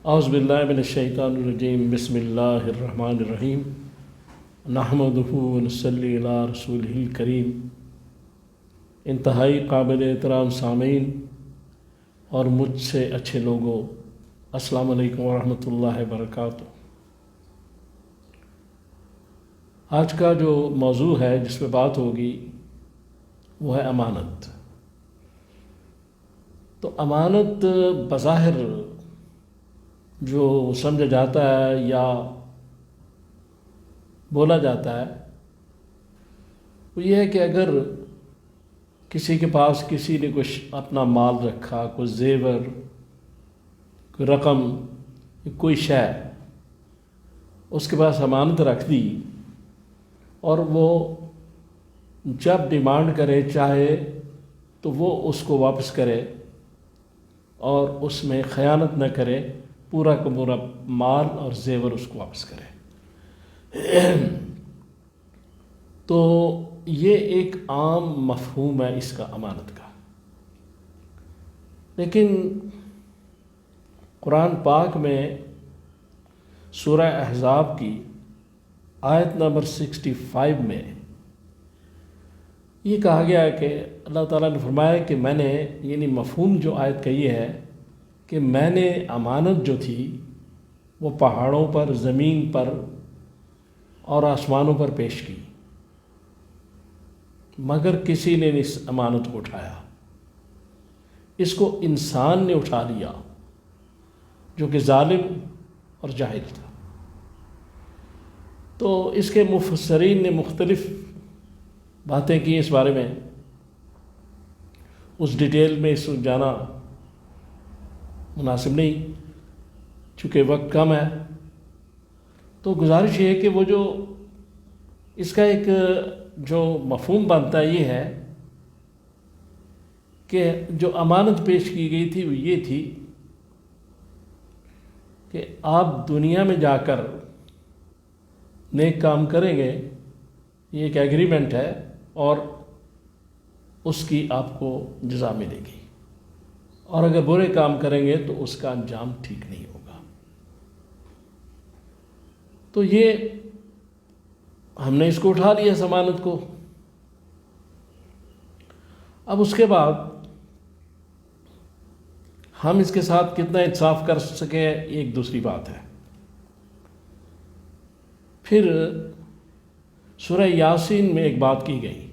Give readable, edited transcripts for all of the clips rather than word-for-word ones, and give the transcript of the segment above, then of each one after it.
اعوذ باللہ من الشیطان الرجیم بسم اللہ الرحمن الرحیم نحمدہ ونصلی علی رسولہ الکریم۔ انتہائی قابل احترام سامعین اور مجھ سے اچھے لوگوں، السلام علیکم ورحمۃ اللہ وبرکاتہ۔ آج کا جو موضوع ہے جس پہ بات ہوگی وہ ہے امانت۔ تو امانت بظاہر جو سمجھا جاتا ہے یا بولا جاتا ہے وہ یہ ہے کہ اگر کسی کے پاس کسی نے کچھ اپنا مال رکھا، کوئی زیور، کوئی رقم، کوئی شے اس کے پاس امانت رکھ دی اور وہ جب ڈیمانڈ کرے چاہے تو وہ اس کو واپس کرے اور اس میں خیانت نہ کرے، پورا کا پورا مال اور زیور اس کو واپس کرے، تو یہ ایک عام مفہوم ہے اس کا امانت کا۔ لیکن قرآن پاک میں سورہ احزاب کی آیت نمبر 65 میں یہ کہا گیا ہے کہ اللہ تعالیٰ نے فرمایا کہ میں نے، یعنی مفہوم جو آیت کا یہ ہے کہ میں نے امانت جو تھی وہ پہاڑوں پر، زمین پر اور آسمانوں پر پیش کی، مگر کسی نے نہیں اس امانت کو اٹھایا۔ اس کو انسان نے اٹھا لیا جو کہ ظالم اور جاہل تھا۔ تو اس کے مفسرین نے مختلف باتیں کی اس بارے میں، اس ڈیٹیل میں اس جانا مناسب نہیں چونکہ وقت کم ہے۔ تو گزارش یہ ہے کہ وہ جو اس کا ایک جو مفہوم بنتا ہے یہ ہے کہ جو امانت پیش کی گئی تھی وہ یہ تھی کہ آپ دنیا میں جا کر نیک کام کریں گے، یہ ایک ایگریمنٹ ہے اور اس کی آپ کو جزا ملے گی، اور اگر برے کام کریں گے تو اس کا انجام ٹھیک نہیں ہوگا۔ تو یہ ہم نے اس کو اٹھا لیا اس امانت کو۔ اب اس کے بعد ہم اس کے ساتھ کتنا انصاف کر سکیں یہ ایک دوسری بات ہے۔ پھر سورہ یاسین میں ایک بات کی گئی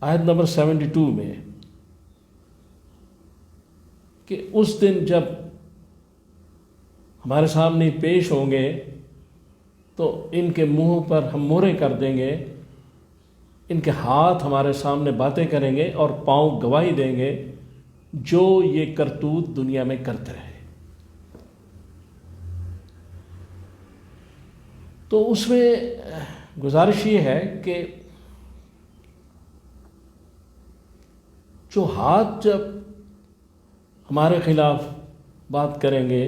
آیت نمبر 72 میں کہ اس دن جب ہمارے سامنے پیش ہوں گے تو ان کے منہ پر ہم مہریں کر دیں گے، ان کے ہاتھ ہمارے سامنے باتیں کریں گے اور پاؤں گواہی دیں گے جو یہ کرتوت دنیا میں کرتے رہے۔ تو اس میں گزارش یہ ہے کہ جو ہاتھ جب ہمارے خلاف بات کریں گے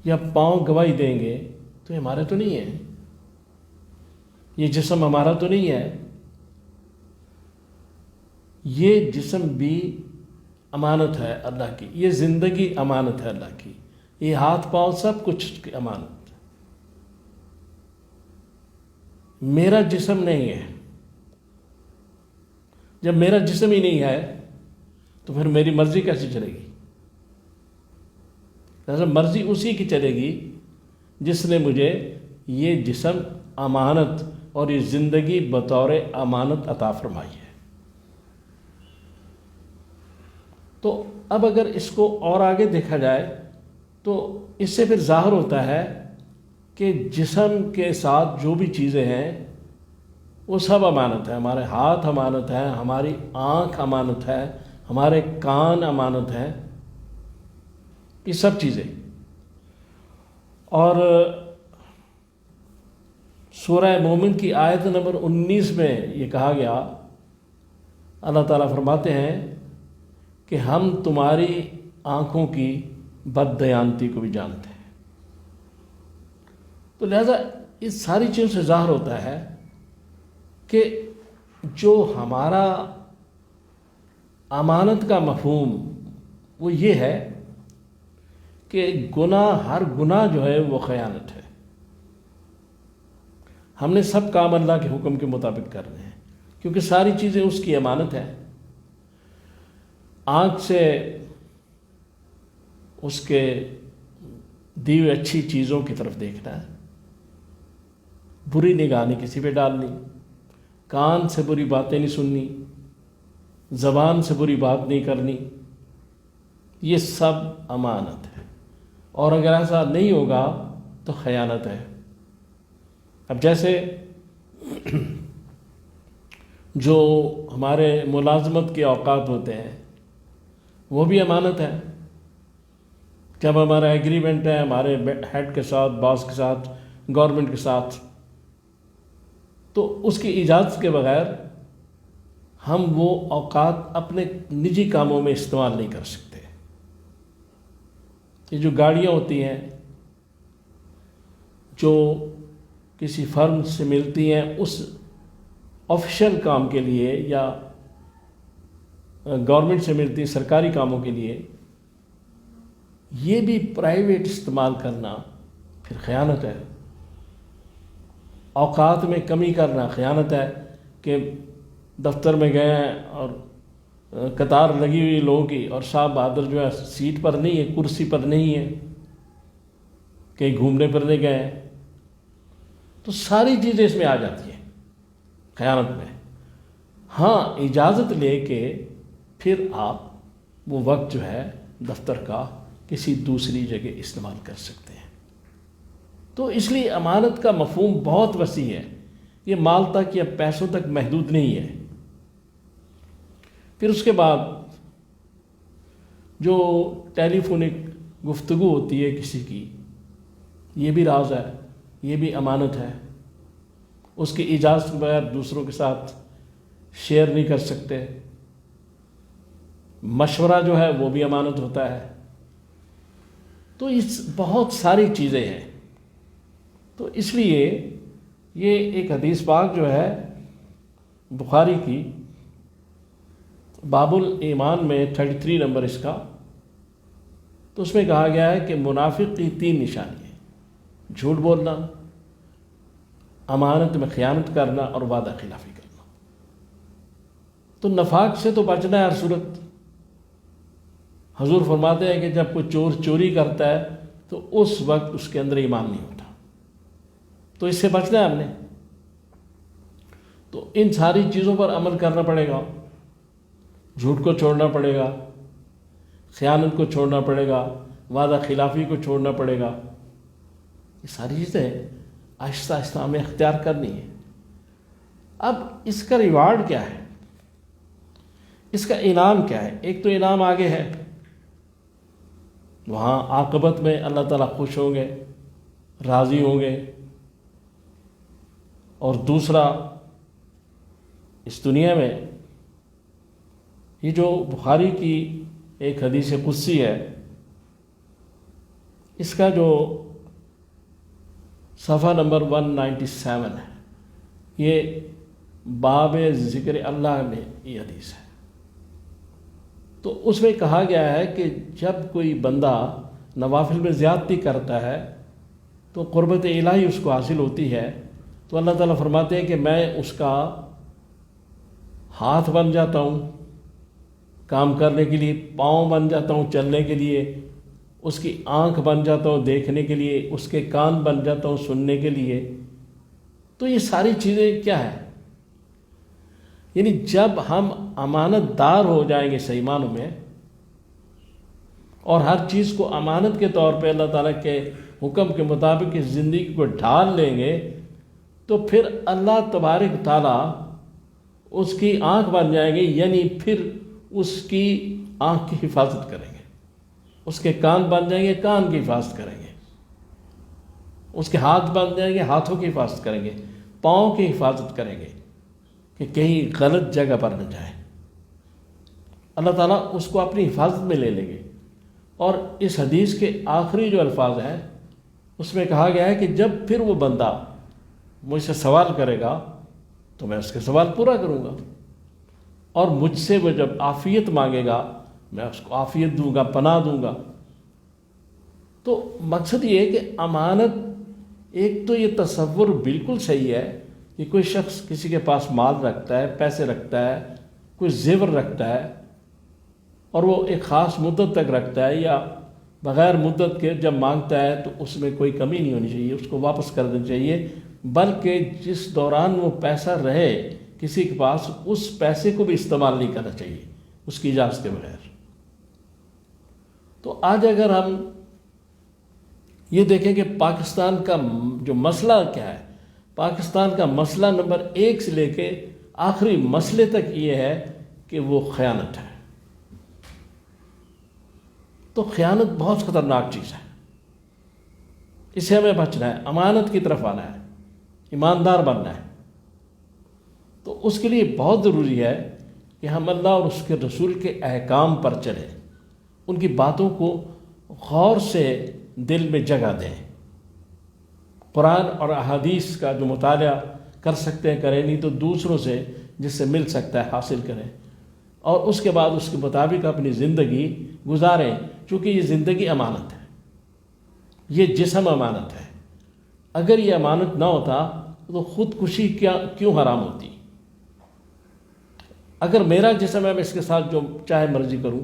یا پاؤں گواہی دیں گے تو یہ ہمارے تو نہیں ہے، یہ جسم ہمارا تو نہیں ہے، یہ جسم بھی امانت ہے اللہ کی، یہ زندگی امانت ہے اللہ کی، یہ ہاتھ پاؤں سب کچھ کی امانت۔ میرا جسم نہیں ہے، جب میرا جسم ہی نہیں ہے تو پھر میری مرضی کیسے چلے گی؟ لہذا مرضی اسی کی چلے گی جس نے مجھے یہ جسم امانت اور یہ زندگی بطور امانت عطا فرمائی ہے۔ تو اب اگر اس کو اور آگے دیکھا جائے تو اس سے پھر ظاہر ہوتا ہے کہ جسم کے ساتھ جو بھی چیزیں ہیں وہ سب امانت ہے۔ ہمارے ہاتھ امانت ہے، ہماری آنکھ امانت ہے، ہمارے کان امانت ہیں، یہ سب چیزیں۔ اور سورہ مومن کی آیت نمبر 19 میں یہ کہا گیا، اللہ تعالیٰ فرماتے ہیں کہ ہم تمہاری آنکھوں کی بددیانتی کو بھی جانتے ہیں۔ تو لہذا اس ساری چیزوں سے ظاہر ہوتا ہے کہ جو ہمارا امانت کا مفہوم وہ یہ ہے کہ ہر گناہ جو ہے وہ خیانت ہے۔ ہم نے سب کام اللہ کے حکم کے مطابق کرنے ہیں، کیونکہ ساری چیزیں اس کی امانت ہے۔ آنکھ سے اس کے دی ہوئی اچھی چیزوں کی طرف دیکھنا ہے، بری نگاہ نہیں کسی پہ ڈالنی، کان سے بری باتیں نہیں سننی، زبان سے بری بات نہیں کرنی، یہ سب امانت ہے۔ اور اگر ایسا نہیں ہوگا تو خیانت ہے۔ اب جیسے جو ہمارے ملازمت کے اوقات ہوتے ہیں وہ بھی امانت ہے۔ جب ہمارا ایگریمنٹ ہے ہمارے ہیڈ کے ساتھ، باس کے ساتھ، گورنمنٹ کے ساتھ، تو اس کی اجازت کے بغیر ہم وہ اوقات اپنے نجی کاموں میں استعمال نہیں کر سکتے۔ یہ جو گاڑیاں ہوتی ہیں جو کسی فرم سے ملتی ہیں اس آفیشیل کام کے لیے یا گورنمنٹ سے ملتی ہیں سرکاری کاموں کے لیے، یہ بھی پرائیویٹ استعمال کرنا پھر خیانت ہے۔ اوقات میں کمی کرنا خیانت ہے، کہ دفتر میں گئے ہیں اور قطار لگی ہوئی لوگوں کی اور صاحب بہادر جو ہے سیٹ پر نہیں ہے، کرسی پر نہیں ہے، کہیں گھومنے پھرنے گئے ہیں، تو ساری چیزیں اس میں آ جاتی ہیں خیانت میں۔ ہاں، اجازت لے کے پھر آپ وہ وقت جو ہے دفتر کا کسی دوسری جگہ استعمال کر سکتے ہیں۔ تو اس لیے امانت کا مفہوم بہت وسیع ہے، یہ مال تک یا پیسوں تک محدود نہیں ہے۔ پھر اس کے بعد جو ٹیلی فونک گفتگو ہوتی ہے کسی کی، یہ بھی راز ہے، یہ بھی امانت ہے۔ اس کی اجازت کے بغیر دوسروں کے ساتھ شیئر نہیں کر سکتے۔ مشورہ جو ہے وہ بھی امانت ہوتا ہے۔ تو اس بہت ساری چیزیں ہیں۔ تو اس لیے یہ ایک حدیث پاک جو ہے بخاری کی باب الایمان میں 33 نمبر اس کا، تو اس میں کہا گیا ہے کہ منافق کی 3 نشانی ہیں: جھوٹ بولنا، امانت میں خیانت کرنا اور وعدہ خلافی کرنا۔ تو نفاق سے تو بچنا ہے ہر صورت۔ حضور فرماتے ہیں کہ جب کوئی چور چوری کرتا ہے تو اس وقت اس کے اندر ایمان نہیں ہوتا، تو اس سے بچنا ہے ہم نے۔ تو ان ساری چیزوں پر عمل کرنا پڑے گا، جھوٹ کو چھوڑنا پڑے گا، خیانت کو چھوڑنا پڑے گا، وعدہ خلافی کو چھوڑنا پڑے گا۔ یہ ساری چیزیں آہستہ آہستہ ہمیں اختیار کرنی ہے۔ اب اس کا ریوارڈ کیا ہے، اس کا انعام کیا ہے؟ ایک تو انعام آگے ہے، وہاں عاقبت میں اللہ تعالیٰ خوش ہوں گے، راضی ہوں گے۔ اور دوسرا، اس دنیا میں یہ جو بخاری کی ایک حدیث قدسی ہے، اس کا جو صفحہ نمبر 197 ہے، یہ باب ذکر اللہ میں یہ حدیث ہے۔ تو اس میں کہا گیا ہے کہ جب کوئی بندہ نوافل میں زیادتی کرتا ہے تو قربت الہی اس کو حاصل ہوتی ہے، تو اللہ تعالیٰ فرماتے ہیں کہ میں اس کا ہاتھ بن جاتا ہوں کام کرنے کے لیے، پاؤں بن جاتا ہوں چلنے کے لیے، اس کی آنکھ بن جاتا ہوں دیکھنے کے لیے، اس کے کان بن جاتا ہوں سننے کے لیے۔ تو یہ ساری چیزیں کیا ہے؟ یعنی جب ہم امانت دار ہو جائیں گے صحیح معنوں میں، اور ہر چیز کو امانت کے طور پہ اللہ تعالیٰ کے حکم کے مطابق اس زندگی کو ڈھال لیں گے، تو پھر اللہ تبارک تعالیٰ اس کی آنکھ بن جائیں گے، یعنی پھر اس کی آنکھ کی حفاظت کریں گے، اس کے کان بن جائیں گے، کان کی حفاظت کریں گے، اس کے ہاتھ بن جائیں گے، ہاتھوں کی حفاظت کریں گے، پاؤں کی حفاظت کریں گے کہ کہیں غلط جگہ پر نہ جائے۔ اللہ تعالیٰ اس کو اپنی حفاظت میں لے لیں گے۔ اور اس حدیث کے آخری جو الفاظ ہیں اس میں کہا گیا ہے کہ جب پھر وہ بندہ مجھ سے سوال کرے گا تو میں اس کے سوال پورا کروں گا، اور مجھ سے وہ جب عافیت مانگے گا میں اس کو عافیت دوں گا، پناہ دوں گا۔ تو مقصد یہ ہے کہ امانت، ایک تو یہ تصور بالکل صحیح ہے کہ کوئی شخص کسی کے پاس مال رکھتا ہے، پیسے رکھتا ہے، کوئی زیور رکھتا ہے، اور وہ ایک خاص مدت تک رکھتا ہے، یا بغیر مدت کے جب مانگتا ہے تو اس میں کوئی کمی نہیں ہونی چاہیے، اس کو واپس کر دینا چاہیے، بلکہ جس دوران وہ پیسہ رہے کسی کے پاس، اس پیسے کو بھی استعمال نہیں کرنا چاہیے اس کی اجازت کے بغیر۔ تو آج اگر ہم یہ دیکھیں کہ پاکستان کا جو مسئلہ کیا ہے، پاکستان کا مسئلہ نمبر 1 سے لے کے آخری مسئلے تک یہ ہے کہ وہ خیانت ہے۔ تو خیانت بہت خطرناک چیز ہے، اسے ہمیں بچنا ہے، امانت کی طرف آنا ہے، ایماندار بننا ہے۔ تو اس کے لیے بہت ضروری ہے کہ ہم اللہ اور اس کے رسول کے احکام پر چلیں، ان کی باتوں کو غور سے دل میں جگہ دیں، قرآن اور احادیث کا جو مطالعہ کر سکتے ہیں کریں، نہیں تو دوسروں سے جس سے مل سکتا ہے حاصل کریں، اور اس کے بعد اس کے مطابق اپنی زندگی گزاریں، چونکہ یہ زندگی امانت ہے، یہ جسم امانت ہے۔ اگر یہ امانت نہ ہوتا تو خودکشی کیوں حرام ہوتی؟ اگر میرا جسم ہے، میں اس کے ساتھ جو چاہے مرضی کروں،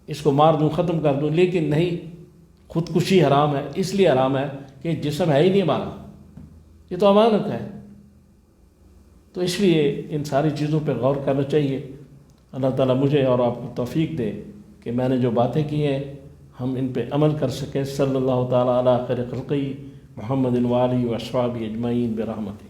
اس کو مار دوں، ختم کر دوں، لیکن نہیں، خودکشی حرام ہے، اس لیے حرام ہے کہ جسم ہے ہی نہیں ہمارا، یہ تو امانت ہے۔ تو اس لیے ان ساری چیزوں پہ غور کرنا چاہیے۔ اللہ تعالیٰ مجھے اور آپ کو توفیق دے کہ میں نے جو باتیں کی ہیں ہم ان پہ عمل کر سکیں۔ صلی اللہ تعالیٰ علی خیر خلقہ محمد و آلہ و اصحابہ اجمعین برحمتہ۔